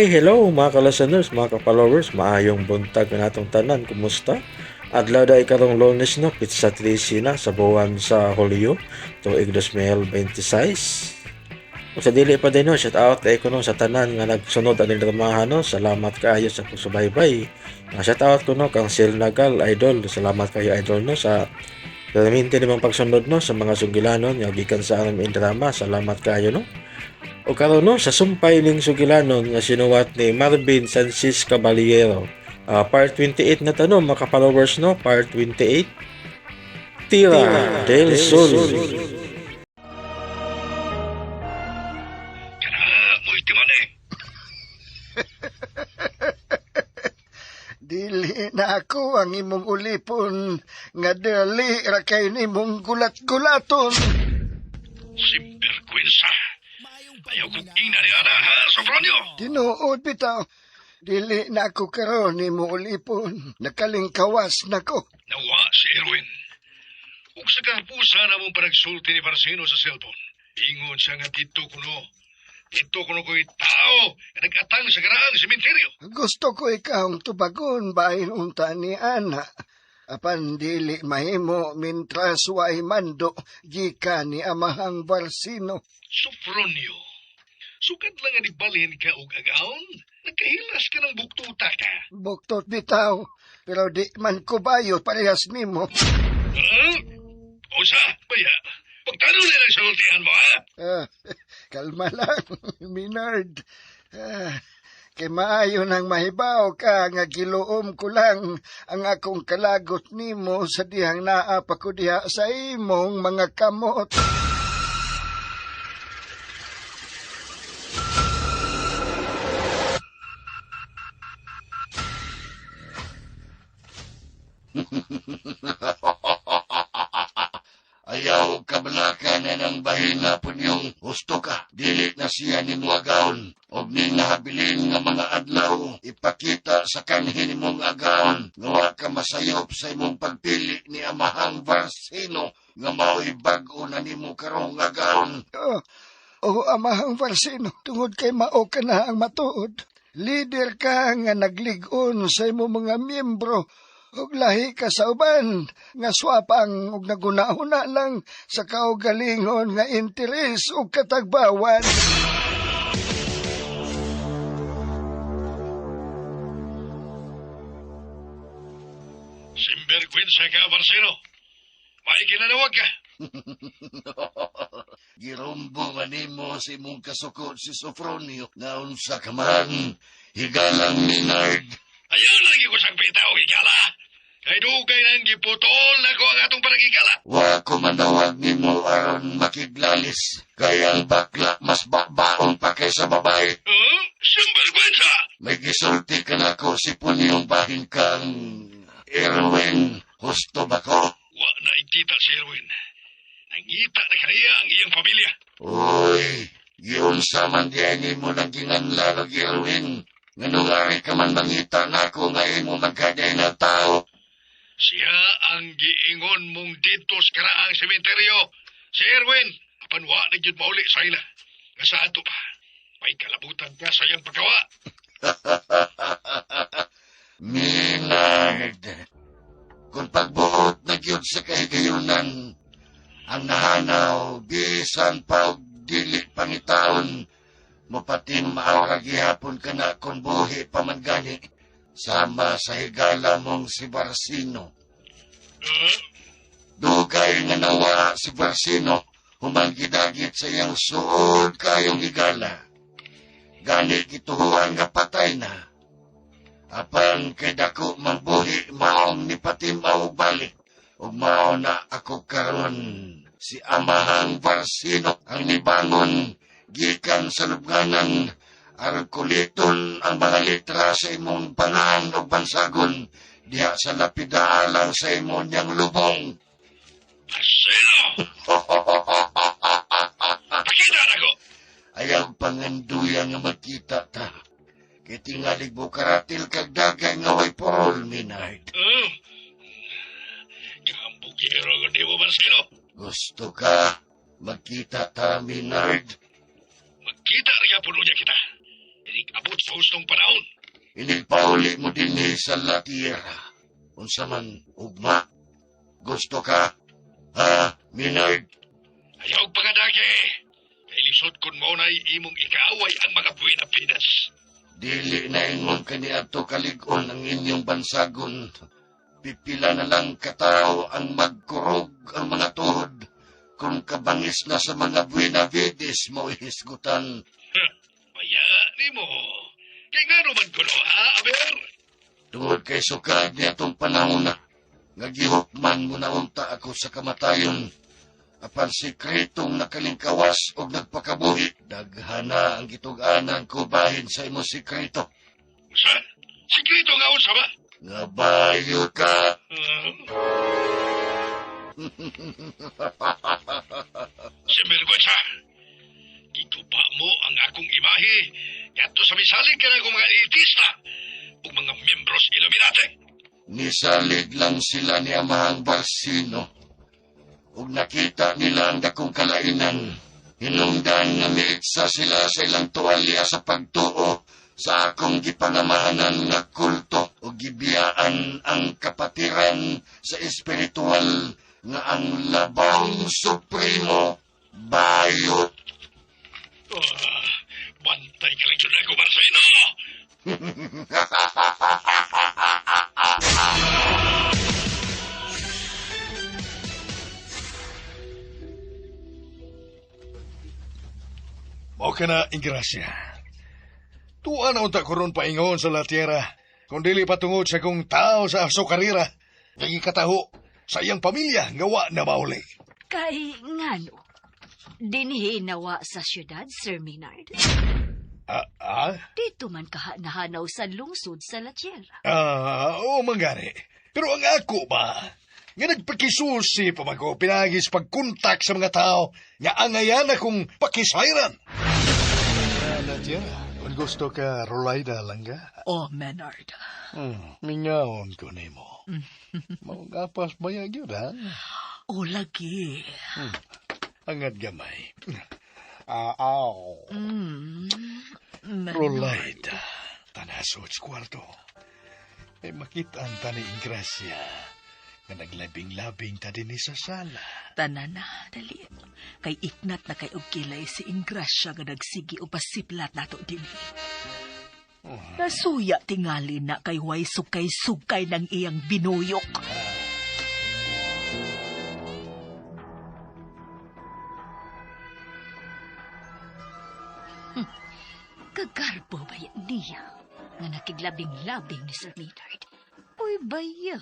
Hello mga ka-listeners, mga ka-followers, maayong buntag na natong tanan, kumusta? Adlaw da ikarong Lunes no, pizza 13 na sa buwan sa Hulyo, tuig 2026. Kung sa dili pa din no, shout out kay ko no sa tanan nga nagsunod aning dramahan no, salamat kaayo sa pagsubaybay. Shout out ko no kang Sil Nagal Idol, salamat kayo Idol no sa perminti nimong pagsunod no sa mga sugilanon nga gikan sa aming drama, salamat kaayo no. O karon no sa sumpay ning sugilanon nga sinuwat ni Marvin Sanchez Caballero. Part 28 na tanong mga followers no, part 28. Tira del Sol. Mo'y timan eh. Dili na ako ang imong ulipon, nga dali ra kay nimong gulat-gulaton. Simperkwinsa. Ayaw kong ina ni Ana, ha, Sofronio? Tinuod bitaw, dili na ako karon nimong ulipon, nakalingkawas nako. Nawa si Erwin. Ug sa kapusa na mong panagsulti ni Parsino sa cellphone. Ingon siya nga dito kuno. Dito kuno ko'y tao nga nag-atang sa garaang sementeryo. Gusto ko ikawong tubagon bahin unta ni Ana. Apan dili mahimo mintras way mando gikan ni amahang Barsino. Sofronio, sukad lang nga nibalhin ka og agaon, nagkahilas ka ng buktuta ka. Buktot bitaw, pero di man ko bayot parehas nimo. O sa, baya, pagtanong nilang sa ultihan mo, ha? Kalma lang, Minard. Kay maayo nang mahibaw ka nga giluom ko lang ang akong kalagot nimo sa dihang naa pa ko diha sa imong mga kamot. Ayaw kabalaka na ng bahina po niyong gusto ka. Dili na siya ninuagaon. O ninahabilin nga mga adlaw, ipakita sa kanhin mong agaon. Ngawa ka masayop sa imong pagpili ni amahang Barsino nga mao'y bago na nimo karong agaon. Amahang Barsino, tungod kay mao ka na ang matuod. Leader ka nga nagligon sa imong mga miyembro. Ug lahi ka sa uban, nga swapang ug nagunahuna lang sa kaugalingon nga interes ug katagbawan. Simperkwinsa ka, Parsino. May kinanawag ka. Girumbo nga nimo si imong kasukod si Sofronio na unsa ka man, higalang Minard. Ayaw lagi ko sang pita o higala. Kay dugay nang giputol na ko ang atong panagigala. Wa ko manawag nimo aron makiglalis. Kaya ang bakla mas babaon pa kaysa babae. Simperkwinsa! May gisulti ka na ko si punyong bahin kang Erwin. Husto ba ko? Wa na ikita si Erwin. Nangita na kaya ang iyang pamilya. Uy, yun sa man diyan mo nang ginanlarag Erwin. Nganungari ka man mangita na ako nga imo magkaday na tao. Siya ang giingon mong dito sa karaang sementeryo. Si Erwin, apanwa na yun mauli sa ila. Nga sa ato pa, may kalabutan ka sa iyang paggawa. Minard, kung pagbuot na yun sa kahigayunan, ang nahanaw, bisan pa og dili pangitaon, mupating maawra gihapon ka na kung buhi pa man gani, sama sa higala mong si Barsino. Dugay nga nawa si Barsino, humanggidagit sa iyang suod kayong higala. Gani gituhuan nga patay na. Apan kay dako magbuhi maong ni Patimaw balik. Ug mao na ako karon si amahang Barsino ang nibangon gikan sa lubnganan aron kuliton ang mga letra sa imong pangalan o bansagon diha sa lapidaalang sa imong niyang lubong. Sino? Pakita na ko! Ayaw panganduyan nga magkita ta. Kay tingalig mo karatil kag dagay nga way porol, Minard. Kambukiro ko di mo, Barsino. Gusto ka magkita ta, Minard? Magkita rin puno niya kita. Abot maabot sa hustong panahon. Inigpauli mo din sa Latiera. Unsa man, ugma. Gusto ka? Ha, Minard? Ayaw pagadagi. Kay lisod kun mo na imong ikaaway ang mga buwina pinas. Dili na ingon kaniadto kalig-on ang inyong bansagon. Pipila na lang katao ang magkurog ang mga tuhod. Kung kabangis na sa mga buwina vides mo ihisgutan. Maya ni mo. Kay nga naman ko no, ha, Aber? Tungod kay sukad niya itong panahon na. Ngagihokman mo na unta ako sa kamatayon. Apan sikretong nakalingkawas o nagpakabuhi. Daghana ang gituganan ko bahin sa imo sikreto. Sa? Sikrito nga unsa ba? Nga bayo ka. Simirgwetsa, giguba mo ang akong imahe ngadto sa misalig ka na akong mga elitista o mga membros Illuminati. Nisalig lang sila ni Amahang Barsino. Ug nakita nila ang dakong kalainan. Hinungdan nga miitsa sila sa ilang tuwalya sa pagtuo sa akong gipangamahanan nga kulto o gibiyaan ang kapatiran sa espiritual nga ang labang supremo bayot. Bantay ka lang dyan ako, Marcelino. Okay na, Ingrasya. Tuan na unta koron paingon sa Latiera, kung dili patungod sa kong tao sa Asokarira, naging kataho sa iyang pamilya ngawa na mauli. Kay ngano, dinhi nawa sa syudad, Sir Minard. Dito man kahanahanaw sa lungsod sa Latiera. Oo, manggari. Pero ang ako ba, nga nagpakisusi pa man ko pinagis pagkontak sa mga tao, nga angayan akong pakisayran. Latiera, kung gusto ka, Rolaida Langga. Oh, Menard. Mingaon ko nimo. Maugapas bayag yun, ha? O lagi. Angad gamay. Menard. Rolaida, tanasod sa kwarto. Ay makitaan ta ni Ingrasya nga naglabing-labing ta din sa sala. Tanana, dali. Kay iknat na kay og kilay si Ingrasya nga nagsigi o pasiplat nato din. Nasuya tingali na kay way sukay-sukay ng iyang binuyok. Kagarbo ba yan niya nga nakiglabing-labing ni Sir Minard? Uy, baya.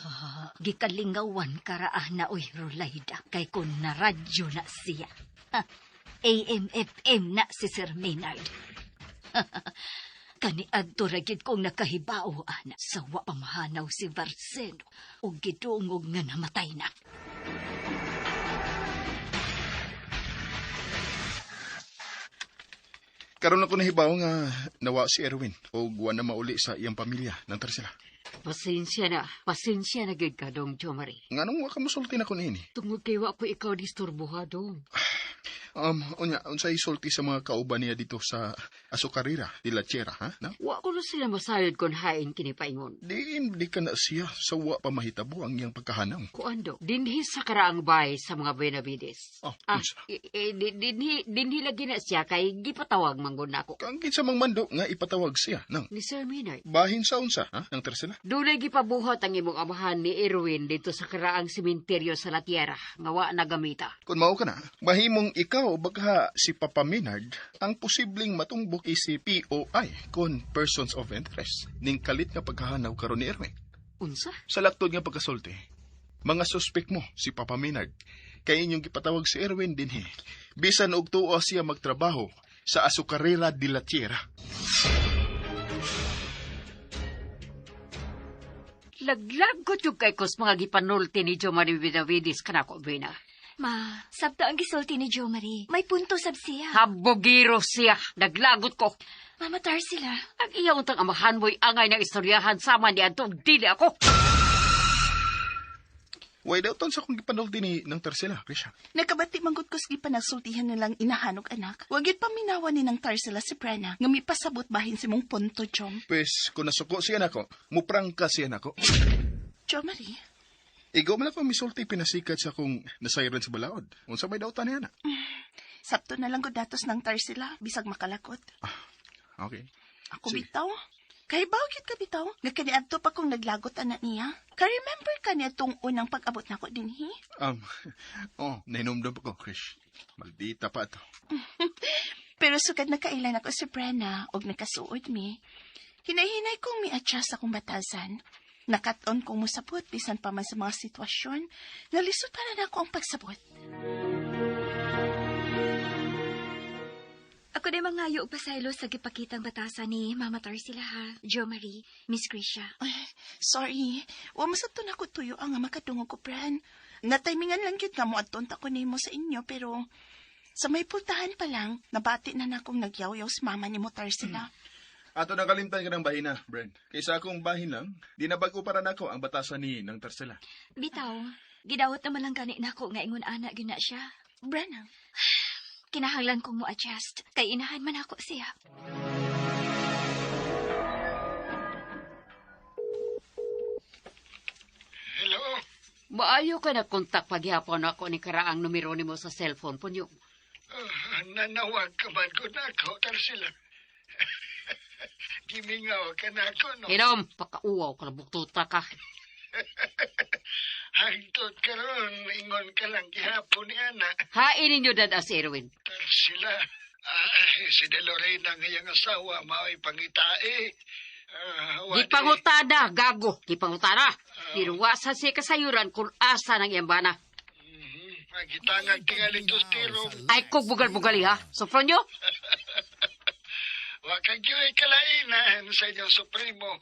Gikalingawan karaan na uy, Rolaida. Kay kung naradyo na siya. AM/FM na si Sir Maynard. Kani adto ragid kong nakahibao ana sa wa pamahanaw si Varseno o gidungog nga namatay na. Karon ako nahibaw nga nawa si Erwin o guwan na mauli sa iyang pamilya ng Tarsila. Pasensya na gid ka dong, Jo Marie. Nganong wa ka mosulti na ko nini? Tungod kay wa ko ikaw disturbuha dong. Unsay sulti sa mga kauban niya dito sa Asokarira, di Latiera, ha? Na? Wa ko na sila masayod kon hain kini paingon. Di ka na siya sa wa pa mahitabo ang iyang pagkahanam. Kuando, dinhi sa karaang bay sa mga Benavides. Unsa? Dinhi lagi na siya kay gipatawag manggon nako. Kangkit sa mangmando nga ipatawag siya, nang. Ni Sir Minard. Bahin sa unsa, ha? Ng Tarsila? Dunay gipabuhat ang imong amahan ni Erwin dito sa karaang sementeryo sa Latiera nga wa nagamita. Kung mao ka na, mahimong ikaw baka si Papa Minard ang posibleng matumbok si POI kon Persons of Interest ning kalit nga paghahanaw karon ni Erwin. Unsa? Sa laktod nga pagkasulti, mga suspek mo si Papa Minard kay inyong gipatawag si Erwin dinhi bisan og tuo siya magtrabaho sa Asokarira de Latiera. Laglagot yung kay kos mga gipanulti ni Jo Marie Benavides kanako bina. Ma, sabta ang gisulti ni Jo Marie. May punto sab siya. Habogiro siya. Naglagot ko. Mamatar sila. Ang iya untang amahan mo'y angay ng istoryahan sama ni Antong dili ako. Way daw ton sa kong gipanulti ni ng Tarsila, Krisha. Nakabati manggod ko sige panagsultihan nilang inahanog anak. Wagit paminawa ni ng Tarsila si Prana nga may pasabot bahin si mong punto, Chom. Pwes, kung nasuko siya nako, muprangka siya nako. Chom, Marie. Ikaw man lang pa misulti pinasikat sa kong nasayran sa balaod. Unsa may daw taniya na? Sakto na lang gud datos ng Tarsila, bisag makalakot. Okay. Ako Sige. bitaw. Kay bakit ka bitaw? Nga kaniadto pa kong naglagot anak niya. Ka-remember ka niya tong unang pag-abot nako dinhi? Nainumdum ko, Krish. Maldita pa ito. Pero sugad na kailan ako si Prana og nakasuod mi. Hinahinay kong mi-adjust akong batasan. Nakaton kong musabot bisan pa man sa mga sitwasyon. Nalisod para na ako ang pagsabot. Ako din mangayo og pasaylo sa gipakitang batasan ni Mama Tarsila ha, Jo Marie, Miss Krisha. Ay, sorry. Wa masabton ako tuyo ang makadungog ko, Pran. Natimingan lang yun nga mo at tunta ko nimo sa inyo, pero sa may pultahan pa lang, nabati na akong nagyaw-yaw si mama ni mo, Tarsila. Ato na kalimtan ka ng bahina, Brent. Kaysa akong bahin lang, di na bago para nako ang batasan ni ng Tarsila. Bitaw, gidawat naman lang gani nako nga ingon anak gyud na siya. Brenna, Kinahanglan kong mo-adjust, kay inahan man ako siya. Hello? Maayo ka na kontak paghihapon ako ni karaang numero ni mo sa cellphone po niyo. Nanawag ka man ko na ako, Tarsila. Gimingaw ka na ako, no? Inom, pakauwaw ka na buktuta ka. Hangtod ka ron, ingon ka lang gihapon ni Ana. Hain ninyo dada si Erwin. Tarsila, si De Lorena ngayang asawa, mao'y pangitae. Di pangutada, gago. Di pangutada. Diruwasan siya kasayuran kung asa ng iyambana. Magitangag tingaling dos tiro. Ay, kog bugal-bugali ha. Sofron nyo? Wakag yo'y kalainan sa inyong supremo.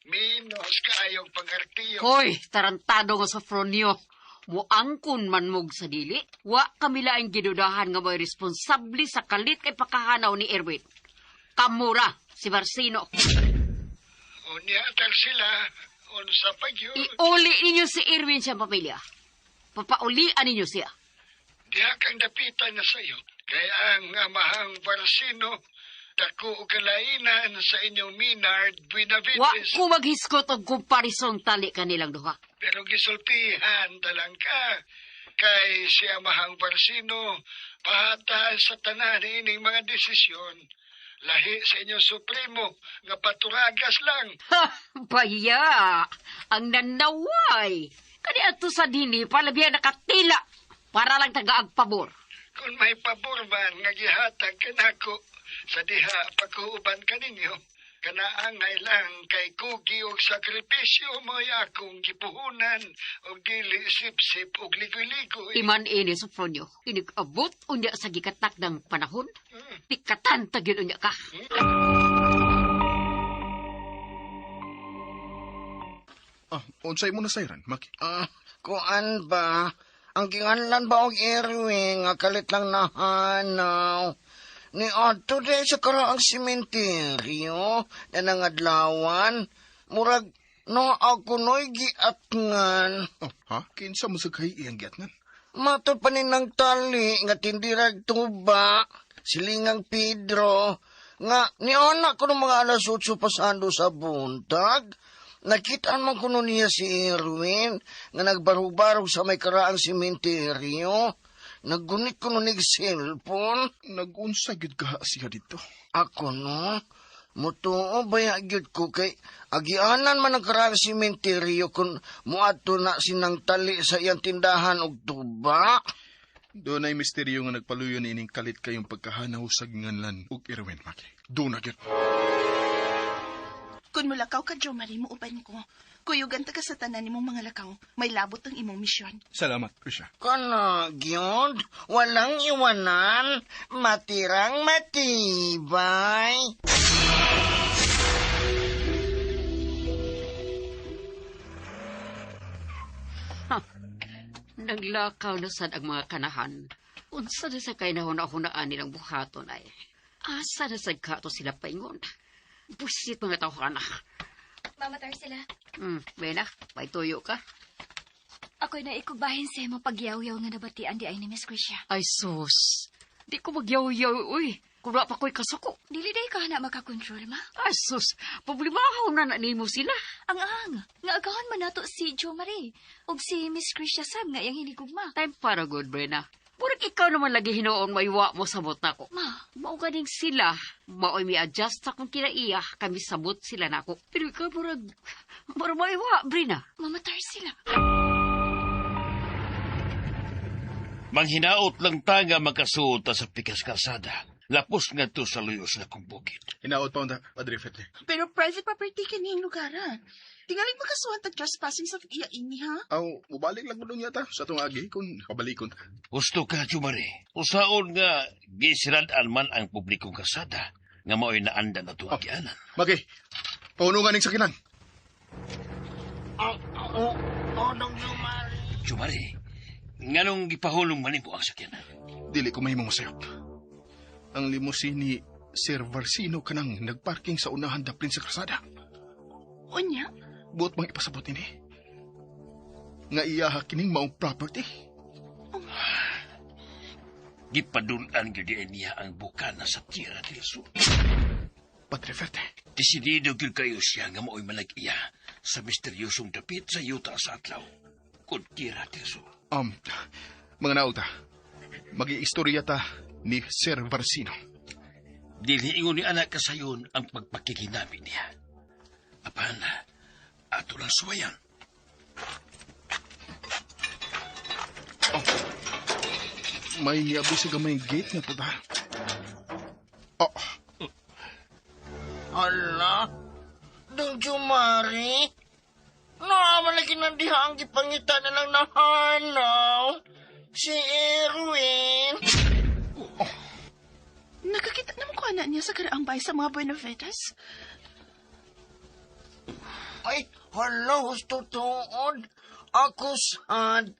Minos kaayong pangartiyo. Hoy, tarantado nga sofron nyo. Muangkon man mog sa dili. Wa kamila ang gidudahan nga may responsable sa kalit kay pakahanaw ni Erwin. Kamura, si Marcino. Unya, Tarsila, unsa pa yun? Iuli ninyo si Erwin sa pamilya. Papaulian ninyo siya. Diha kang dapitan na sayo. Kaya ang amahang Barsino, dako o kalainan sa inyong Minard Wa Buenavides. ko maghiskot og komparisong tali kanilang duha. Pero gisultihan talang ka. Kay si amahang Barsino, pahata sa tanan ining mga desisyon. Lahi sa inyong supremo, nga paturagas lang. Ha! Baya! Ang nanaway! Kani ato sa dini, palabyan nakatila para lang tagaagpabor. Kung may paborman nga gihatag kanako sa diha pagkuuban kaninyo, kanaangay lang kay kugi og sakripisyo mo'y akong gipuhunan og dili sip-sip og ligoy-ligoy. Iman ini sa fronyo. Inigabot unya sa gikatak ng panahon. Tikatan tagin unya ka. Unsay mo nasayran, Maki? Kuan ba? Ang kinganlan ba og Erwin nga kalit lang nahanaw. Ni Otto de sa karaang sementeryo na nangadlawan. Murag no ako no'y giatngan. Kinsa mo sa kay iyang giatngan? Matod pa ng tali nga tindirag tuba. Silingang Pedro. Nga ni anak ko ng mga alas 8 pasando sa buntag. Nakitaan man kuno niya si Erwin nga nagbarog-barog sa may karaang sementeryo. Naggunit ko nun cellphone. Nag-unsa gyud ka siya dito. Ako no, mutuo baya gyud ko kay agianan man ang karaang sementeryo kung muadto na sinang tali sa iyang tindahan og tuba. Doon ay misteryo nga nagpaluyo ni ining kalit kayong pagkahanaw sa ginganlan ug Erwin, Maki. Doon na gyud. Kung mulakaw ka, Jo Marie, muuban ko. Kuyugan ta ka sa tanan nimong mga lakaw. May labot ang imong misyon. Salamat, Krisha. Kana, gyud, walang iwanan, matirang matibay. Naglakaw na sad ang mga kanahan. Unsa na sa kay nahuna-hunaan nilang buhaton ay. Asa na sad kato sila paingon. Busit mga tawhana. Mama Tarsila, Bena, may tuyo ka. ako'y naikugbahin sa imong pagyaw-yaw nga nabatian di ay ni Miss Grisha. Ay, sus. Di ko magyaw-yaw, uy. Kung na pa ko'y kasuko. Dili day ka na makakontrol, ma. Ay, sus. Problemahaw na nimo sila. Ang nga agahan man nato si Jo Marie ug si Miss Grisha Sam nga iyang hinigugma. Time para good, Brena. Murag ikaw naman lagi hinoon maiwa mo sabot na ko. Ma, Mao ganing sila. Mao'y mi-adjust sa kung kinaiya. Kami sabot sila na ko. Pero ikaw murag maiwa, Brena. mamatar sila. Manghinaot lang tanga makasuot sa pikas kalsada. Lapos nga to sa luyos na kong bukid. Hinaot pa unta, Padre Fete. Pero private property kini yung lugaran. Tingaling makasuhan tag trespassing sa iya ini, ha? Aw, mubalik lang mo doon yata sa itong agi kung pabalikon ta. Gusto ka, Jumari. Usaon nga gisirad-an man ang publikong kalsada nga mao'y naanda na itong agianan. Maki, paunungan ng sakinan. Jumari, nganong gipahulong manimo ang sakyanan? Dili ko mahimong masayop. Ang limusin ni Sir Varsino kanang nagparking sa unahan daplin sa kalsada. Unya? Buot mang ipasabot ini. Nga iyaha kining maong property. Gipadulan gyud niya ang bukana sa Tierra del Sur. Padre Fete. Desidido gyud kayo siya nga mao'y malag-iya sa misteryosong dapit sa yuta sa atlaw. Kung Tierra del Sur. Mga nauta, mag-iistorya ta ni Sir Varsino. Dili ingon ni anak kasayon ang pagpakikinami niya. Apan, ato lang suwayan. May niabi sa gamay gate na to ta. Hala, Dong Jumari, naaman na kinandiha ang gipangita na lang nahanaw. Si Erwin. Nakakita naman ko anak niya sa karaang bahay sa mga Buenaventas. Ay, hala, gusto tuod. Ako sad.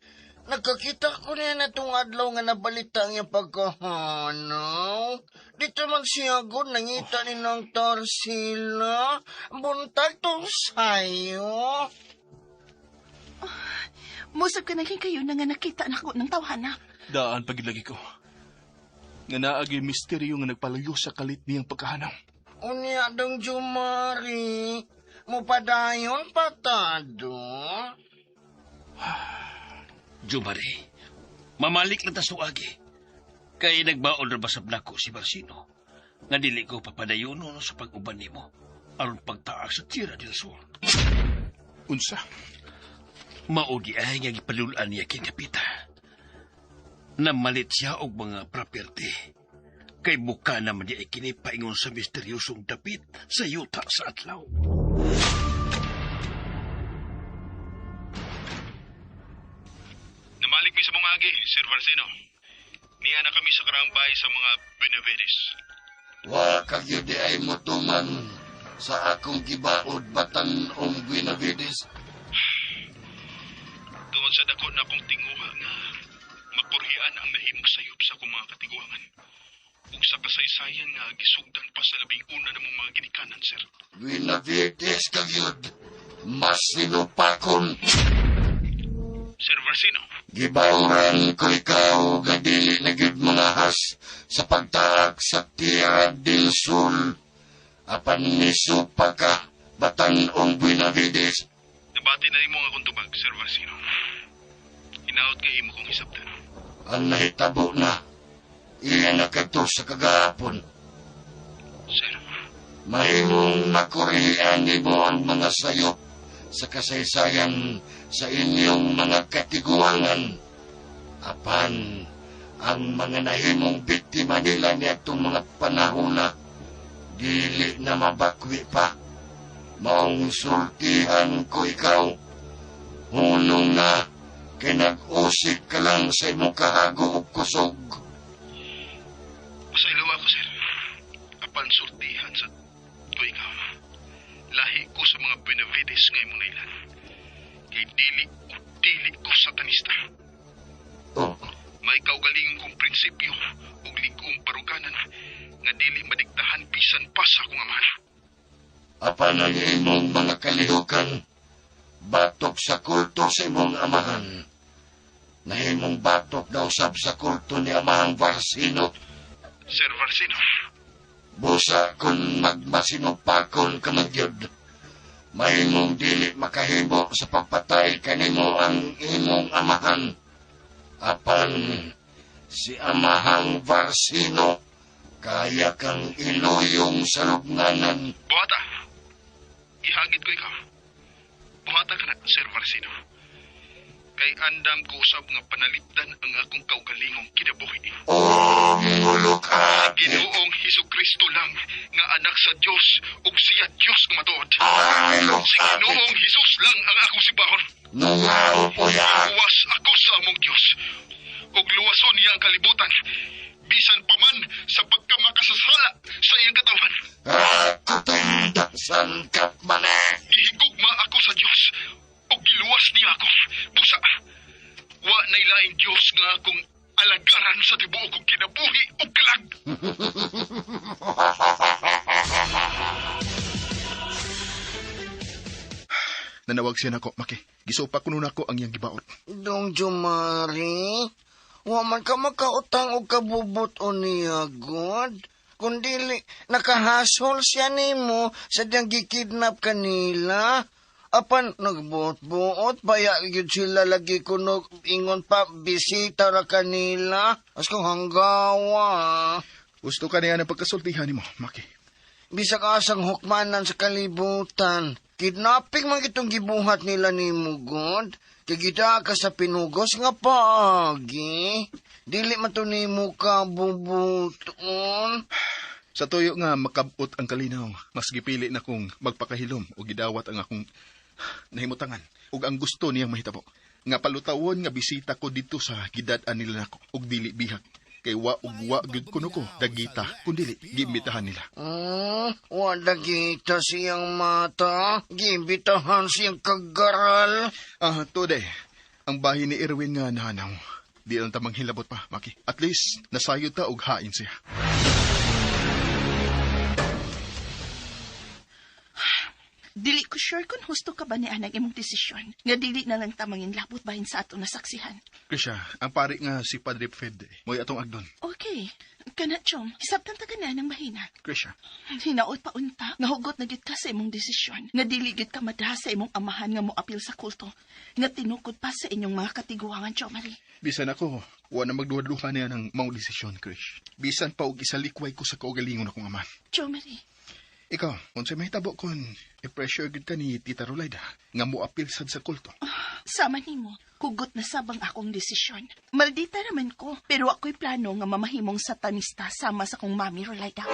Nakakita ko niya na itong adlaw nga nabalita ang iyang pagkahanaw. Dito man siya good, nangita ni ng Tarsila. Buntag to sa'yo. Musab ka naging kayo na nga nakita na ko ng tawhana. Daan pagilagi ko. Nga naagi misteryo nga nagpalayo sa kalit niyang pagkahanaw. Unya Dong Jumari. Mupadayon patado. Jumari, mamalik lang ta suagi. Kay nagbaon na basab nako si Varsino. Nga dili ko papadayon no sa pag-uban nimo aron pagtaas sa Tierra del Sur. Unsa? Maudi ay nga gipalulan niya kay kapita. Namalit siya og mga property. Kay buka naman di ay kini paingon sa misteryosong dapit sa yuta sa atlaw. Namalik mi sa mga agi, Sir Varsino. Niya na kami sa karang bahay sa mga Benavides. Wa kagyud di ay motuman sa akong gibaod batan-ong Benavides. Tungod sa dako na kong tinguha nga makurhian ang nahimong sayop sa akong mga katiguangan. Ug sa kasaysayan nga gisugdan pa sa labing una namong mga ginikanan, sir. Benavides kagyud. Mas sinupakon. Sir Varsino, Gibawran ko ikaw nga dili na gyud mangahas sa pagtaak sa Tierra del Sur. Apan nisupa ka batan-ong Benavides. nabati na imo nga akong tubag, Sir Varsino. Hinaot kay imo kong hisabtan. Ang nahitabo na. Iyan na kadto sa kagahapon. Sir, Mahimong makurihan mo ang mga sayop sa kasaysayan sa inyong mga katiguangan. Apan, ang mga nahimong biktima nila nitong mga panahon na dili na mabakwi pa. Maong sultihan ko ikaw. Hulong na, kinag-usik ka lang sa imong kahago o kusog. pasaylo ako, sir. Apan sultihan sa ko ikaw. Lahi ko sa mga Benavides nga imong nailan. Kay dili ko satanista. Oh, May kaugalingon kong prinsipyo ug ligong paruganan nga dili madiktahan bisan pa sa akong amahan. apan ang imong mga kalihukan, batok sa kulto sa imong amahan. Nahimong batok daw sab sa kulto ni Amahang Varsino. Sir Varsino, Busa kung magmasinupakon ka magyod. Mahimong dili makahimo sa pagpatay kanimo ang imong amahan. Apan si Amahang Varsino kaya kang iluyong sa lubnganan. buhata. Ihagit ko ikaw. Buhata ka na, Sir Varsino. Kay andam ko usab nga panalipdan ang akong kaugalingong kinabuhi. Oh, mulok ate. Ginoong Hesukristo lang nga anak sa Dios ug siya Dios nga matuod. Mulok Si ate. Ginoong Hesus lang ang akong sibahon. Nungaw po yan. Luwas ako sa among Dios. Ug luwason niya ang kalibutan. Bisan pa man sa pagkamakasasala sa iyang katawan. Katindasan ka mali. Gihigugma ako sa Dios. Ug giluwas niya ako. Busa. Wa nay laing Dios nga akong alagaran sa tibuok kong kinabuhi ug kalag. Nanawag siya nako, Maki. Gisupa kuno nako ang iyang gibaot. Dong Jumari, wa man ka makautang og kabubot o niya, God. Kundili, nakahasol siya nimo sa diyang gikidnap kanila. Apan nagbuot-buot, baya yun sila lagi kunog ingon pa, bisita ra kanila. As kong hanggawa. Gusto ka niya ng pagkasultihan ni mo, Maki. Bisag asang hukmanan sa kalibutan. Kidnapping man itong gibuhat nila ni Mugod. Kagita ka sa pinugos nga paagi. Dili man to ni mo ka bubuton. Sa tuyo nga makabot ang kalinaw, mas gipili na kong magpakahilom o gidawat ang akong nahimutangan. Ug ang gusto niyang mahitabo. Nga palutawon nga bisita ko dito sa gidad-an nila nako ug dili bihag. Kay wa ug wa gyud kuno ko dagita kun dili giimbitahan nila. Wa dagita siyang mata. Gimbitahan siyang kagaral. Today, ang bahay ni Erwin nga nahanaw. Di lang tamang hilabot pa, Maki. At least, nasayod ta og hain siya. Dili ko sure kung husto ka ba ni anang imong desisyon. Nga dili na lang tamangin labot bahin sa ato nasaksihan. Krisha, ang pari nga si Padre Fred, mo'y atong agdon. Okay. Kana, Chom. Hisabtan ta ka na ng mahina. Krisha, Hinaot pa unta. Nga hugot na gid ka sa imong desisyon. Nga dili gid ka madaha sa imong amahan nga mo apil sa kulto. Nga tinukod pa sa inyong mga katiguangan, Chomari. bisan ako, wa na magduha-duha niya ng maong desisyon, Krish. Bisan pa og isalikway ko sa kaugalingon akong aman. Chomari. Ikaw, unsay mahitabo kon i-pressure gid ka ni Tita Rolaida nga mo apil sad sa kulto. Sama nimo. Hugot na sabang akong desisyon. Maldita naman ko. Pero ako'y plano nga mamahimong satanista sama sa kong mami Rolaida.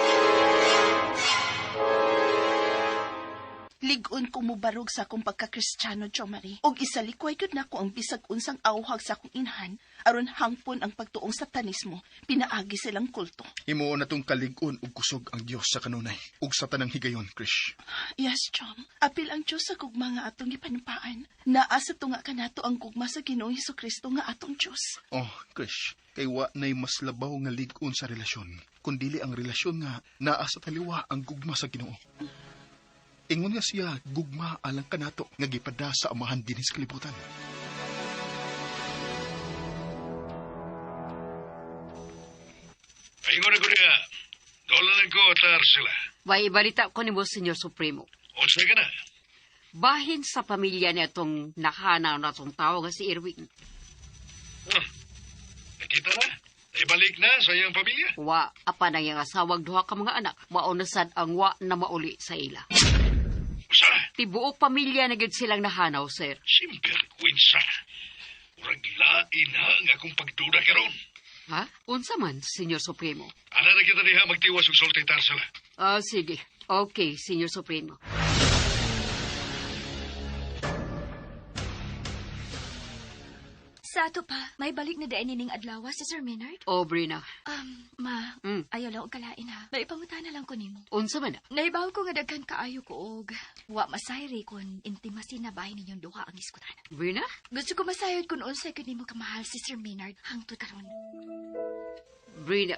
Ligon kong mubarog sa akong pagka-Kristiyano, Chomari. Og isalikway gud na ko ang bisag unsang awhag sa akong inhan, aron hangpon ang pagtuong satanismo, pinaagi silang kulto. Himuon na tong kalig-on ug kusog ang Dios sa kanunay ug sa tanang higayon, Krish. Yes, Chom. Apil ang Diyos sa gugma nga atong gipanumpaan. Naasa to nga kanato ang gugma sa Ginoong Hesukristo nga atong Diyos. Oh, Krish, kay wa nay mas labaw nga lig-on sa relasyon, kundili ang relasyon nga naa sa taliwa ang gugma sa Ginoo. Ingon nga siya, gugma alang kanato nga gipada sa amahan din sa kalibutan. Paingon ako niya. Dolan ko atar sila. Way balita ko ni mo, Senyor Supremo. Otsay ka na. Bahin sa pamilya niya itong nakahanaw na itong tao nga si Erwin. Nakita na. Ibalik na sa iyang pamilya. Wa, apa na yung asawag duha ka mga anak. Maunasad ang wa na mauli sa ila. Usa, Tibuok pamilya na gid silang nahanaw, sir. simper kwinsa. Urang lain ha ang akong pagduda karon. Ha? Unsa man, Senyor Supremo? Ana na kita diha magtiwas og sultitar sila. Sige. Okay, Senyor Supremo. Sa ato pa, may balik na daan nining adlawa si Sir Maynard. O, Brina. Ma, Mm. ayaw lang og kalain ha. Naipangutana lang ko nimo. Unsa man na? Naibaw ko nga daghan kaayo ko og wa masayri kun intimacy na bahay ninyong duha ang iskutan. Brina? Gusto ko masayod kun unsay kun nimo kamahal si Sir Maynard hangtod karon. Brina.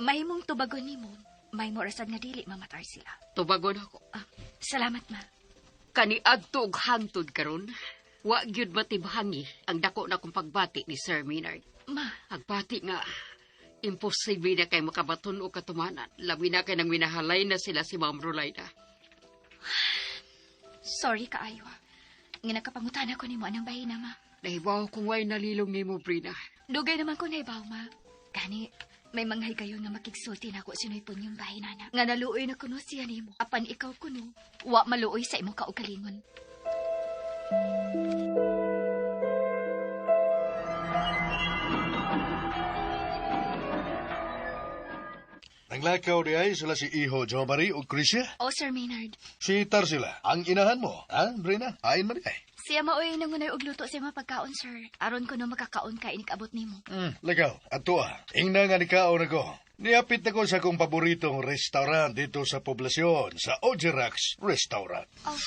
May mong tubagon nimo. May mo rasad nga dili mamatar sila. Tubagon ako. Salamat ma. Kani adto og hangtod karon. Wa gyud matibhangi ang dako na kong pagbati ni Sir Maynard. Ma, Agbati nga, imposible na kay makabaton o katumanan. Labi na kay nang minahalay na sila si Ma'am Rolaida. sorry kaayo. Nga nakapangutan ako ni mo anang bahin na, ma. Nahibaw kung way nalilong ni mo, Brina. Dugay naman ko naibaw, ma. Gani, may manghay kayo nga makigsulti na ako sinoy po niyong bahin na. Nga naluoy na kuno siya ni mo. Apan ikaw kuno, wa maluoy sa imong kaugalingon. Nanglakaw di ay sila si Iho Jo Marie o Krisya. Oh, Sir Maynard. Si Tarsila, ang inahan mo. Ha, Brina? Ain man ay. Siya maoy nangunay og luto sa mga pagkaon, sir. Aron ko no makakaon ka inikabot nimo. Lagaw, ato ingna nga nikaon ako. Niapit na ko sa kong paboritong restaurant dito sa poblasyon, sa Ojerax Restaurant. Oh.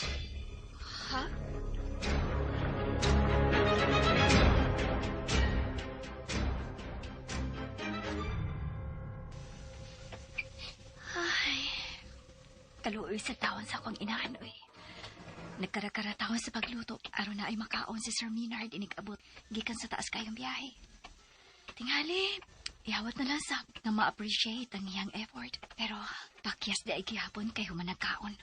Ha? Ay. Kaluoy sa tawon sa akong inahan, oy. Nagkarakaratawan sa pagluto, aron na ay makaon si Sir Maynard inikabot gikan sa taas kayong biyahe. Tingali, ihawat na lang sab nga ma-appreciate ang iyang effort. Pero pakyas di ay gihapon kay human nagkaon.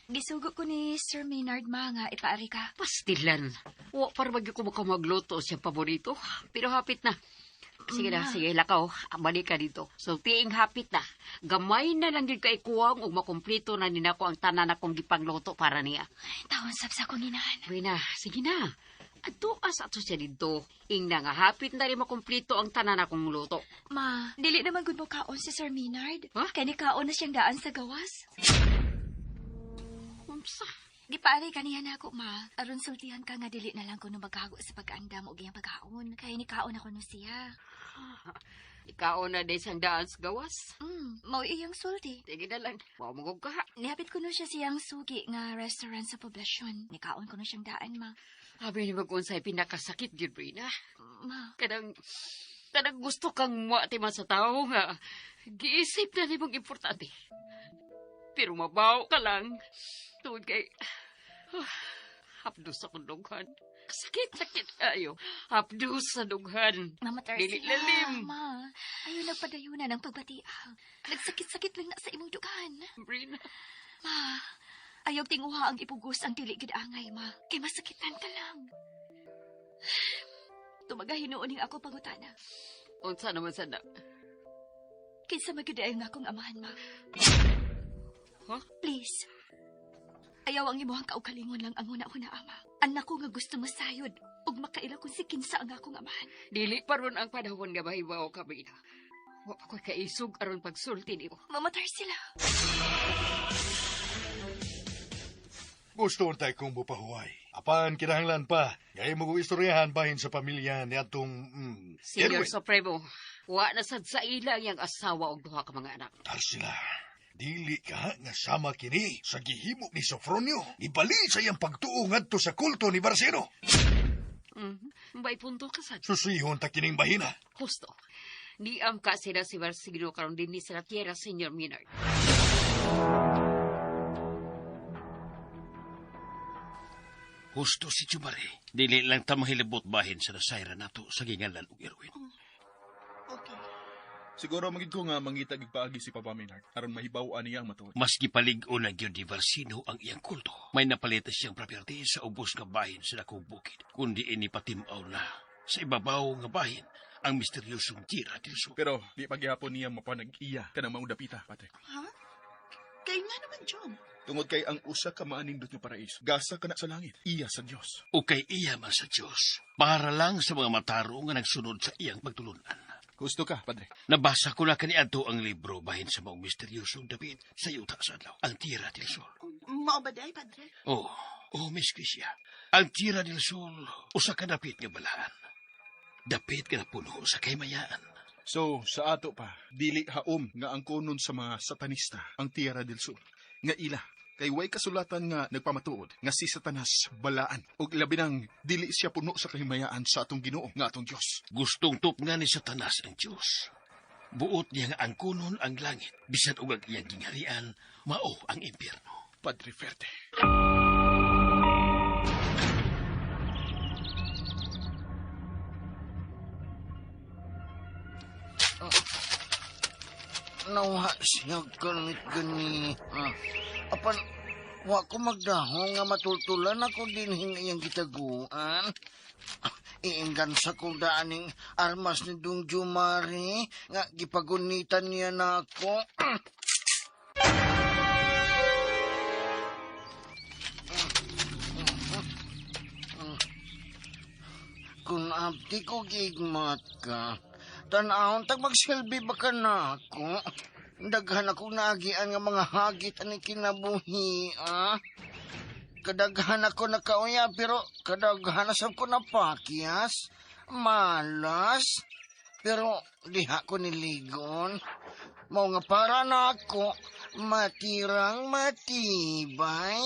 Gisugo ko ni Sir Maynard, ma, nga ipaari ka. Pastilan. Wa para bagyo ko makamagluto siyang paborito. Pero hapit na. Sige na, sige, lakaw. Balik ka dito. So, tiing hapit na. Gamay na lang din kay kuwang o makumplito na ninako ang tanan akong gipangluto para niya. Tawon sab sa akong inahan. Buhay na, sige na. Ato as ato siya dito. Ing na nga, hapit na rin makumplito ang tanan akong luto. Ma, dili naman gud mo kaon si Sir Maynard. Ha? Kaya ni kaon na siyang daan sa gawas. Umsa. Gipaari kaniya na ako, ma. Aron sultihan ka nga dili na lang ko no maghago sa pag-andam o giyang pagkaon. Kaya ni kaon ako no siya. Ikaw na din siyang daan sa gawas. Mao iyang sulti. Sige na lang. Mamugog ka. Nihapit ko no siya siyang sugi nga restaurant sa poblasyon. Ni kaon ko no siyang daan, ma. Sabi ni mag-unsay pinakasakit, Gibrina. Ma. Kadang gusto kang muati man sa tao nga. Giisip na ni mong importante. Pero mabaw ka lang. Tuwid kay... hapdos sa kundughan. Sakit kayo. Hapdos sa dughan. Mamatar Dili sila, lalim. ma. Ayaw nagpadayunan ng pagbatiang. Nagsakit-sakit lang na sa imong dugan. Brina. Ma, ayaw tinguha ang ipugos ang dili gid angay, ma. Kay masakitan ka lang. Tumagahinuon ning ako pangutana. Unsa naman sana? Kinsa magiday nga akong amahan, ma. Huh? Please. Ayaw ang imuhang kaugalingon lang ang una-una, ama. Anak ko nga gusto masayod ug makaila kung si kinsa ang akong amahan. Dili pa ron ang panahon nga mahibaw ka, Brina. Wa ako'y kaisog aron pagsulti ni mo. Mamatar sila. Gusto tayo kong bupahuay. Apan kinahanglan pa. Gaya mo istoryahan bahin sa pamilya ni atong... Senior Erwin. Supremo, wa na sad sa ilang yang asawa og duha ka mga anak. Tarsila, dili ka nga sama kini sa gihimo ni Sofronio. Ibali sa iyang pagtuo ngadto sa kulto ni Barsino. May punto ka sad. Susihon ta kining bahina. Justo. Niam ka sila si Barsino karon din ni sila Tierra, Senior Maynard. Husto si Chumare. Dili lang ta mahilabot bahin sa nasayra nato sa gingalan ug Erwin. Okay. Siguro magid ko nga mangita gigpaagi si Papa Maynard aron mahibaw-an niya ang matuod. Mas gipalig-o na gyud ni Barsino ang iyang kulto. May napalita siyang property sa ubos nga bahin sa dakong bukid. Kundi inipatim-aw na sa ibabaw nga bahin ang misteryosong Tierra del Sur. Pero di pagyapon niya mapanag-iya kanang maudapita, Patrick. Ha? Kaya nga naman, John. Tungod kay ang usa ka maanindot nga paraiso, gasa ka na sa langit, iya sa Dios. O kay iya man sa Diyos, para lang sa mga mataro nga nagsunod sa iyang pagtulunan. Gusto ka, Padre? Nabasa ko na kaniadto ang libro bahin sa mga misteryosong David sa yuta sa adlaw, ang Tierra del Sur. Mao ba day, Padre? Oh, Miss Krisya. Ang Tierra del Sur, usa ka dapit nga balaan. Dapit ka na puno sa kaymayaan. So, sa ato pa, dili haom nga ang kunon sa mga satanista ang Tierra del Sur. Nga ila, Kay way kasulatan nga nagpamatuod nga si Satanas balaan ug labi nang dili siya puno sa kahimayaan sa atong Ginoo nga atong Dios. Gustong tupngan ni Satanas ang Diyos. Buot niya nga angkunon ang langit. Bisan ug ang iyang gingharian, mao ang impyerno. Padre Ferde. Nawa siya ganit gani. Apan, wa ko magdahong nga matultulan ako din hingayang gitaguan. Iinggan sa kong daaning armas ni Dong Jumari nga gipagunitan niya na ako. Kung abdi ko gigmat ka, tanahon tag magsilbi ba ka na ako? Daghan akong naagian nga mga hagit ani kinabuhi, Kadaghan ako nakauya, pero kadaghan asam ko napakyas. Malas. Pero diha ko niligon. Mao nga para na ako matirang matibay.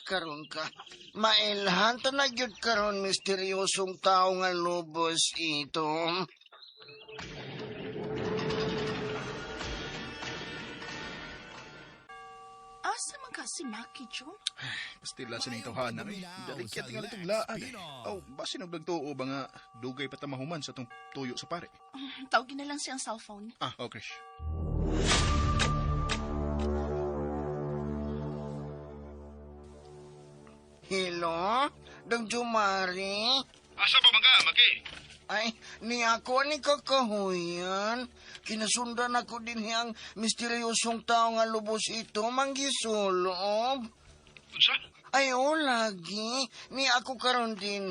Karon ka. Mailhan ta na gyud karon misteryosong tao nga lubos ito. Asa man ka si Maki, Jom? Pastila sa ning tawhana eh. Dalikya tingala itong laan eh. Aw, basi nagdagtuo ba nga dugay patamahuman sa itong tuyo sa pare? Tawagin na lang siyang cellphone. Okay. Hello? Dong Jumari? Asa pa mga, Maki? Ay, ni ako ni kakahuyan. Kinasundan ako din hiyang misteryosong tao nga lubos ito, manggisolob. Unsa? Ay, lagi. Ni ako karon din,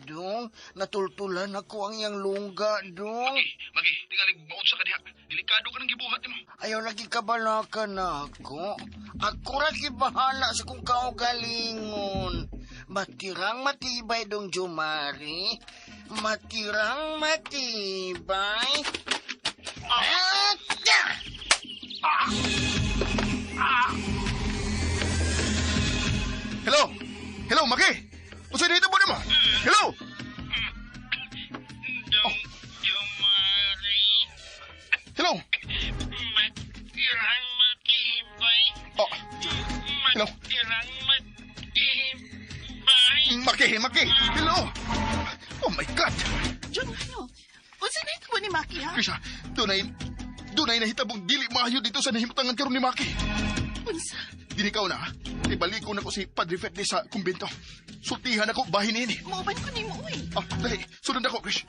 Dong. Natultulan ako ang iyang lungga, Dong. Maki, tingalig maunsa ka diha. Delikado ka ng gibuhat mo. Ayaw lagi kabalakan ako. Ako lagi bahala sa kung kaugalingon. Matirang matibay, Dong Jumari. Matirang matibay. Hello? Hello, Maki? Unsa dito mo nimo? Hello? Dong Jumari. Hello? Matirang matibay. Oh. Hello? Matirang matibay. Maki. Hello? Oh my God. Jom, ano? Unsa na ito mo ni Maki, ha? Krisha, dunay nahitabong dili maayo dito sa nahimutangan karon ni Maki. Unsa? Dinikaw na, ha? Ibaliko na ko si Padre Ferde sa kumbento. Sultihan ako bahin ini. Mauban ko ni mo, uy. Dali, sunod ako, Krish.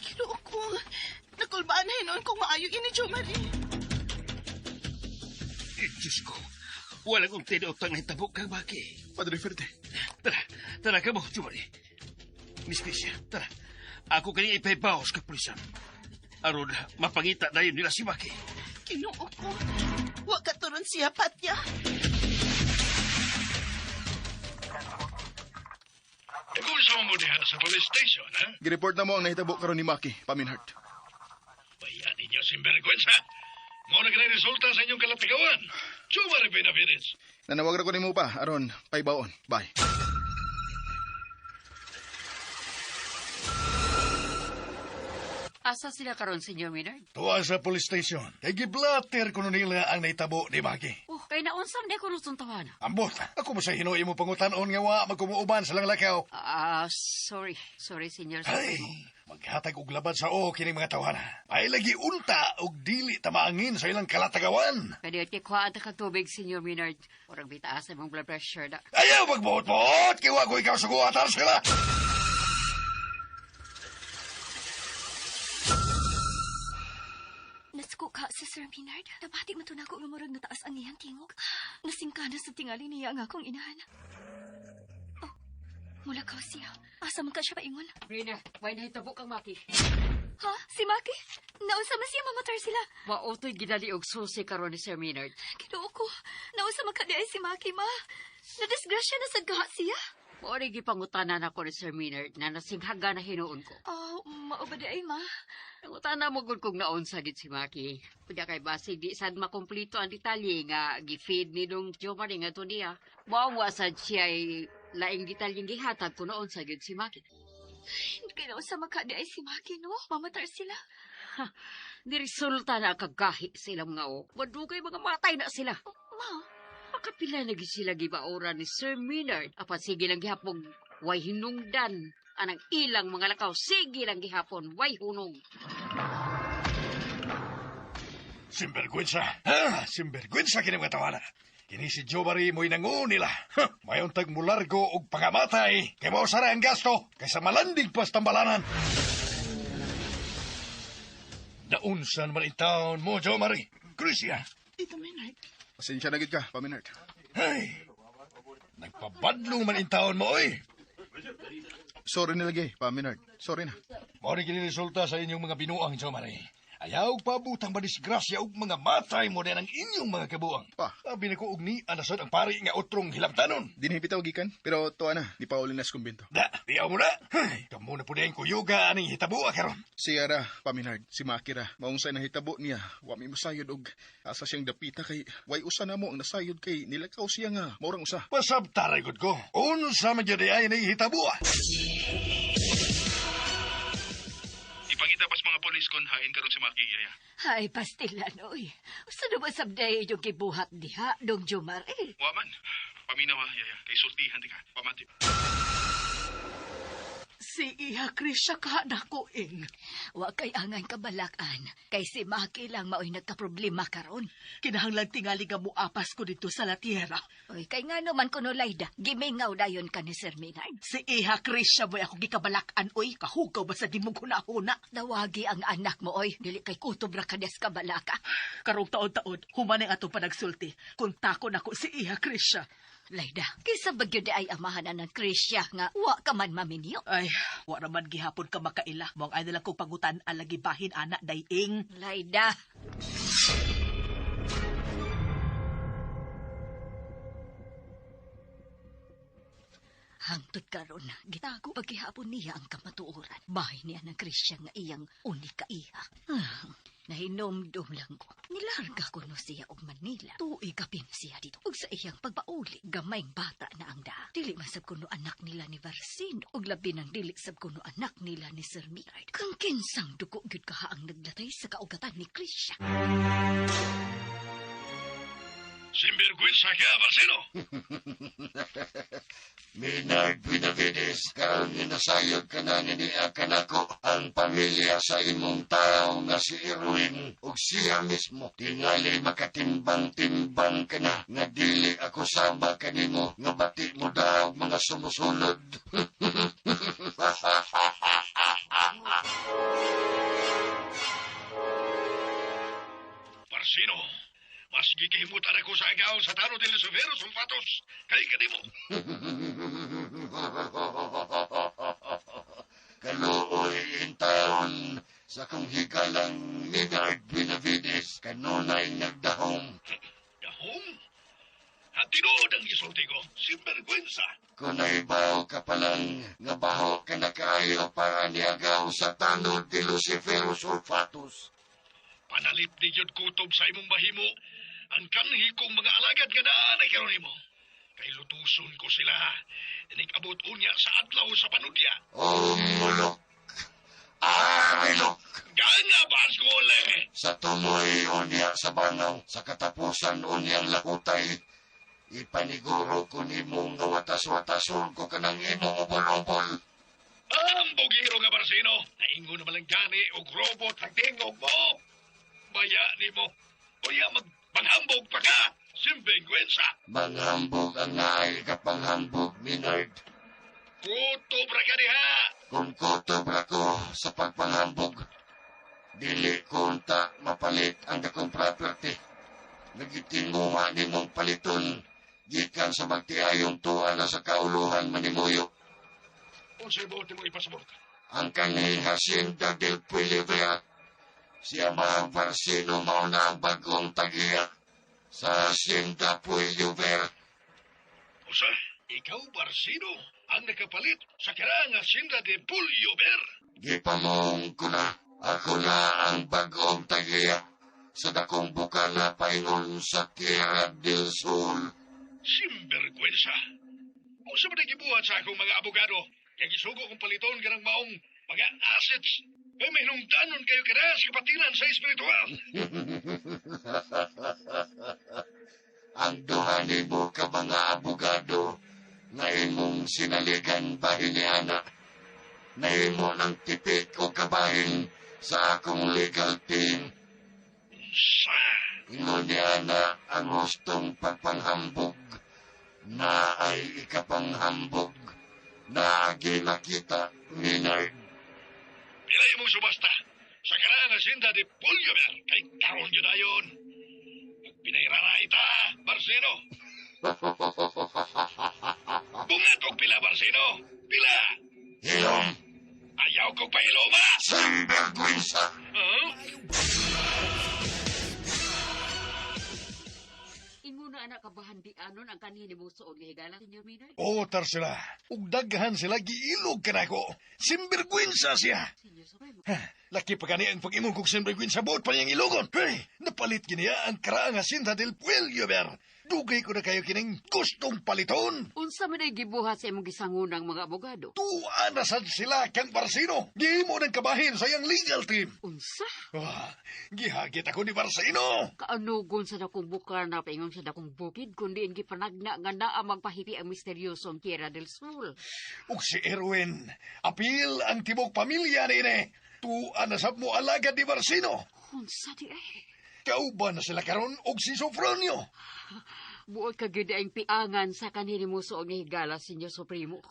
Kinuo ko. Nakulbaan na noon kung maayo ini, Jomari. Diyos ko, wala kong tinuotang na hitabok kang Maki. Padre Ferde. Tara ka mo, Jumari. Miss Krisha, tara. Ako kanya ipaybawas ka pulisan. Aron, mapangita na yun nila si Maki. Kinuo ko. Huwag ka turon siya, Patya. Kung sa mo diha sa police station, ha? Gireport na mo ang nahitabo karon ni Maki, Paminhart. Bayan ninyo sinvergüenza. Mo na ganay resulta sa inyong kalapikawan. Jumari Benavides. Nanawag ra ko nimo pa, aron paybaon. Bye. Asa sila karon, Senyor Maynard? Tuwa sa police station. Kay giblater ko nila ang naitabo ni Maki. Kay naunsam di ko nusuntawan. Ambot, ako mo sa hinuwi mo pangutanon nga wa magkumuuban sa lang lakaw. Sorry. Sorry, Senyor. Ay, maghatag og labad sa kining mga tawana. Ay lagi unta og dili tamaangin sa ilang kalatagawan. Pwede kay kuhaan ta kag tubig, Senyor Maynard. Orang bitaas sa mong blood pressure da. Ayaw magbuot-buot! Kaya wa ko ikaw sa kuwatar sila! Natsuko ka sa Sir Maynard. Nabatik matunako nga murag nataas ang iyang tingog. Nasingkana sa tingali niya ang akong inahan. Oh, mula ka siya. Asa man ka siya paingon? Rina, may nahitabo kang Maki. Ha? Si Maki? Nausa man siya mamatar sila. Mautoy gidali og susi karon ni Sir Maynard. Kinuo ko. Nausa man ka di ay si Maki, ma. Nadisgrasya na sa gaha siya. Maori gipangutanan ako ni Sir Maynard na nasinghaga na hinuon ko. Oh, maubada ay, ma. Nangutana mo gud kung naon sa gid si Maki. Kunya kay basig di sad makumpleto ang detalye nga gi-feed ni dong Jomari nga to niya. Mao sad siya ay laing detalyeng gihatag kung naon sa gid si Maki. Kaya sa makadi ay si Maki, no? Mamatar sila. Di resulta na kagahi sila mga o. Madugay mga matay na sila. Ma, Makapila na gid sila gibaora ni Sir Maynard. Apan sige lang gihapon way hinungdan. Anang ilang mga lakaw, sige lang gihapon way hunong. Simbergwensa. Simbergwensa kini mga tawana. Kini si Jomari mo'y nangu nila. Mayon tag mulargo og pangamatay. Kay mao sara ang gasto. Kaysa malanding pas tambalanan. Naunsan man itaon mo, Jomari. Krisya. Tito Maynard. Pasensya na gid ka, Paminard. Ay, nagpabadlong man itaon mo, oy. Sorry nilagay, Paminard. Sorry na. Mao kini resulta sa inyong mga binuang, Jomari. Ayaw pabutang madisgrasya og mga matay mo din ang inyong mga kabuang. Pa. Sabi na ko og ni anasad ang pari nga utrong hilabtanon. Dinhipitaw gikan, pero tuwa na, di pa uli nas kumbento. Da, diyaw mo na. Ay, kamu na po din ko yuga aning hitabua karon. Siya ra, Paminard, si Makira, maungsay na hitabo niya, wa mi masayod og asa siyang dapita kay way usa na mo ang nasayod kay nilakaw siya nga, maurang usa. Pasabtaray gud ko. Unsa man gyud ay ni hitabua. Ipangitapas mga polis kon hain karon si Maki yaya. ay pastilan, oy. Gusto na ba sabday yung kibuhat diha, dong Jomari? Wa man. Paminawa yaya. Kay sultihan di ka. Pamati. Si Iha Krisya ka na ko, ing. Wa kay angay kabalakan. Kay si Maki lang maoy nagkaproblema karon. Kinahanglan tingali nga mo apas ko dito sa latiera. Oy, kay nga naman kuno Layda, gimingaw dayon ka ni Sir Maynard. Si Iha Krisya mo ako gikabalakan, oy. Kahugaw ba sa di mo kunahuna? Dawagi ang anak mo, oy. Dili kay kutob ra kades kabalaka. Karong taon-taon, humanay atong panagsulti. Kung takon ako si Iha Krisya. Layda, kisa bagyo di ay amahanan ng Krisya nga wa ka man maminyo. Ay, wa naman gihapon ka makaila. Mong ay nalang kong pagutan alagi bahin anak daying. Layda. Hangtod karon, gitago paghihapon niya ang kamatuoran. Bahay niya ng Krisya nga iyang unika iha. Nahinomdom lang ko. Nilarga ko no siya og Manila. Tuoy kapin siya dito. Ug sa iyang pagpauli, gamayng bata na ang da. Dili masab kuno anak nila ni Varsino. Ug labi ng dili sab kuno anak nila ni Sir Maynard. Kung kinsang dugo gyud ka ang naglatay sa kaugatan ni Krisya. Simbergwensa ka, Varsino. Maynard Benavides, karon ninasayod ka na niniakan ako ang pamilya sa imong tao nga si Erwin ug siya mismo tingali makatimbang-timbang ka na nga dili ako sama kanimo nga bati mo daw mga sumusunod. Varsino, mas gikihimutan ako sa agaw sa Tano de los Severos Sulfatos. Kay kanimo. Kaluoy in taon sa kong hikalang Maynard Benavides kanunay nagdahom. Dahong? At tinood ang isulti ko. Simbergwensa. Kunay baho ka palang nga baho ka na kaayo para niagaw sa Tano de los Severos Sulfatos. Panalit ni Jud kutob sa imong bahimo ang kanhi kong mga alagad nga daan ay karon nimo. Kay lutuson ko sila. Inig-abot unya sa adlaw sa panudya. Oh, mulok. Milok. Ganga ba, skole? Sa tumoy unya sa bangaw, sa katapusan unyang lakutay, ipaniguro ko nimo nga watas-watason ko kanang imong obol-obol. Ang bugiro nga Barsino, naingo naman lang gani og robot ang tingog mo. Baya ni mo. Kuya magpanghambog pa ka. Simbengwensa. Manghambog ang naay kapanghambog, Maynard. Kutob ra ka diha. Kung kotobra ko sa pagpanghambog, dili konta mapalit ang dakong property. Nagitinguha nimong paliton, gikan sa magtiayong tuwa na sa kauluhan manimuyo. Unsay bote mo ipasabot? Ang kanhi Hacienda del Puelivea. Si Amahang Varsino mao na ang bagong tagiya sa Hacienda Puelivea. Usa, ikaw, Barsino, ang nakapalit sa kirang asinda de Pulyover. Gipamong ko na. Ako na ang bagong tagiya sa dakong bukala paingon sa Tierra del Sol. Simbergwensa. Kung sa gibuhat sa akong mga abogado, kaya gisugo kong paliton ka ng maong mga assets. May hinungdanon kayo kaya sa kapatiran sa espiritual. Ang duhani mo ka mga abogado na imong sinaligan bahin ni Ana. Na imo ng tipik o kabahin sa akong legal team. Sa? Ingon ni Ana ang gustong pagpanghambog na ay ikapanghambog na agila kita, Minard. Pilay mong subasta sa karang asinda de Pulyover kay karon yun na yun. Pinairara ita, Barsino. Bungat og pila, Barsino. Pila. Hilom. Ayaw ko pa iloma. Sinvergüenza. Ingo na anak kabahan di anon ang kanini mo suod nga higala, Senyor Minard. Otar sila. Ug daghan sila giilog ka na ko. Simbergüenza siya. Senyor Supremo. Laki pa kani ang pag-imong kong simbergüenza buot pa niyang ilogon. Hey, napalit giniya ang karaang asinda del Pulyover. Dugay ko na kayo kining gustong paliton. Unsa man ay gibuhat sa imong gisangunang mga abogado? Tuwa na sad sila kang Barsino. Gihimo ng kabahin sa iyang legal team. Unsa? Gihagit ako ni Barsino. Kaanugon sa dakong bukar na paingon sa dakong bukid kundi hindi panagna nga naa magpahipi ang misteryosong Tierra del Sol. Ug si Erwin, apil ang tibok pamilya ni ini. Tuwa na sab mo alagad ni Barsino. Unsa di ay? Kauban na sila karon og si Sofronio. Buot ka gyud ang piangan sa kanini mo suod nga higala, Senyor Supremo.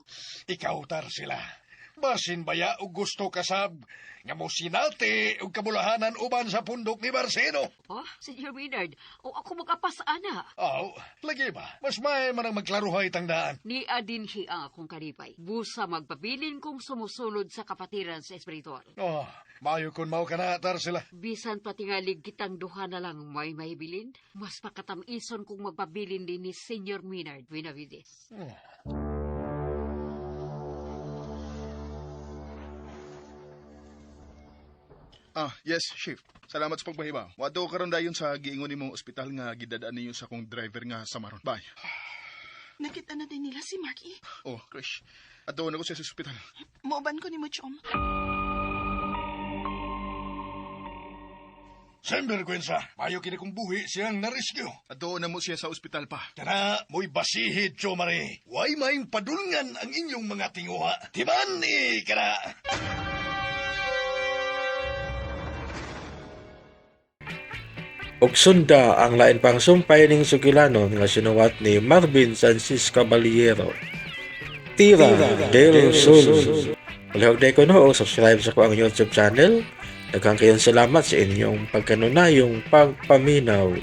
Ikaw tar sila. Basin baya og gusto kasab nga mo sinati og kabulahanan uban sa pundok ni Barsino. Oh, Senyor Minard, o ako magapas ana. Aw, lagi ba? Mas may man ang magklaruhay tangdaan. Ni adin siya ang akong kalipay. Busa magpabilin kong sumusulod sa kapatiran sa espiritual. Oh, mayo kun mao kana tar sila. Bisan patingalig kitang duha na lang may bilin, mas pakatamison kung magpabilin din ni Senyor Minard Benavides. Yes, Chief. Salamat sa pagbahiba. Wado karon dayon sa giingon nimong ospital nga gidadaan ninyo sa akong driver nga samaron. Bye. Nakita na din nila si Marky. Oh, Krish. Ato na ko siya sa ospital. Mauban ko ni mo, Chom. Simbergüenza, mayo kini kong buhi siyang narescue. Ato na mo siya sa ospital pa. Kana, mo'y basihid, Chomare. Way maing padulngan ang inyong mga tinguha. Timan, kana. Og sunda ang lain pang sumpay ning sugilanon nga sinuwat ni Marvin Sansis Caballero. Tierra del Sol. Palihog day ko no, subscribe sa ko ang YouTube channel. Daghang kayong salamat sa inyong pagkanunayong pagpaminaw.